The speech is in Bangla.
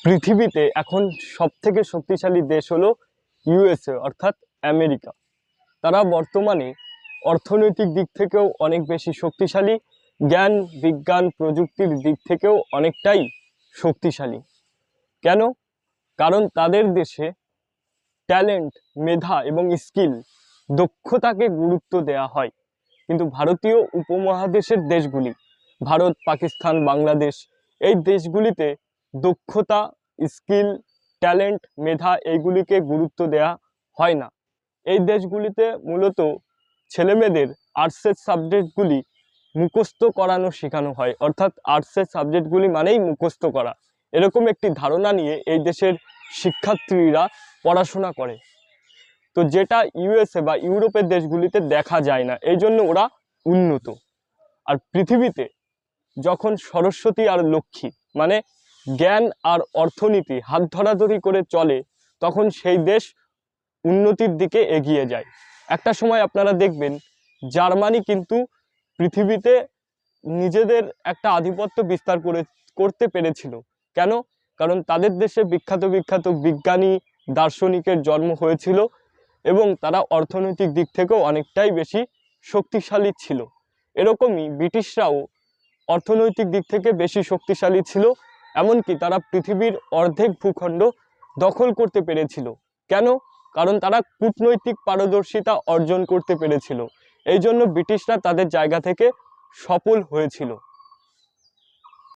পৃথিবীতে এখন সবথেকে শক্তিশালী দেশ হলো ইউএসএ অর্থাৎ আমেরিকা। তারা বর্তমানে অর্থনৈতিক দিক থেকেও অনেক বেশি শক্তিশালী, জ্ঞান বিজ্ঞান প্রযুক্তির দিক থেকেও অনেকটাই শক্তিশালী। কেন? কারণ তাদের দেশে ট্যালেন্ট, মেধা এবং স্কিল, দক্ষতাকে গুরুত্ব দেওয়া হয়। কিন্তু ভারতীয় উপমহাদেশের দেশগুলি, ভারত, পাকিস্তান, বাংলাদেশ, এই দেশগুলিতে দক্ষতা, স্কিল, ট্যালেন্ট, মেধা এইগুলিকে গুরুত্ব দেওয়া হয় না। এই দেশগুলিতে মূলত ছেলেমেয়েদের আর্টসের সাবজেক্টগুলি মুখস্থ করানো শেখানো হয়, অর্থাৎ আর্টসের সাবজেক্টগুলি মানেই মুখস্থ করা, এরকম একটি ধারণা নিয়ে এই দেশের শিক্ষার্থীরা পড়াশোনা করে। তো যেটা ইউএসএ বা ইউরোপের দেশগুলিতে দেখা যায় না, এই জন্য ওরা উন্নত। আর পৃথিবীতে যখন সরস্বতী আর লক্ষ্মী মানে জ্ঞান আর অর্থনীতি হাত ধরাধরি করে চলে, তখন সেই দেশ উন্নতির দিকে এগিয়ে যায়। একটা সময় আপনারা দেখবেন জার্মানি কিন্তু পৃথিবীতে নিজেদের একটা আধিপত্য বিস্তার করতে পেরেছিল। কেন? কারণ তাদের দেশে বিখ্যাত বিখ্যাত বিজ্ঞানী, দার্শনিকের জন্ম হয়েছিল এবং তারা অর্থনৈতিক দিক থেকেও অনেকটাই বেশি শক্তিশালী ছিল। এরকমই ব্রিটিশরাও অর্থনৈতিক দিক থেকে বেশি শক্তিশালী ছিল, এমনকি তারা পৃথিবীর অর্ধেক ভূখণ্ড দখল করতে পেরেছিল। কেন? কারণ তারা কূটনৈতিক পারদর্শিতা অর্জন করতে পেরেছিল। এই জন্য ব্রিটিশরা তাদের জায়গা থেকে সফল হয়েছিল।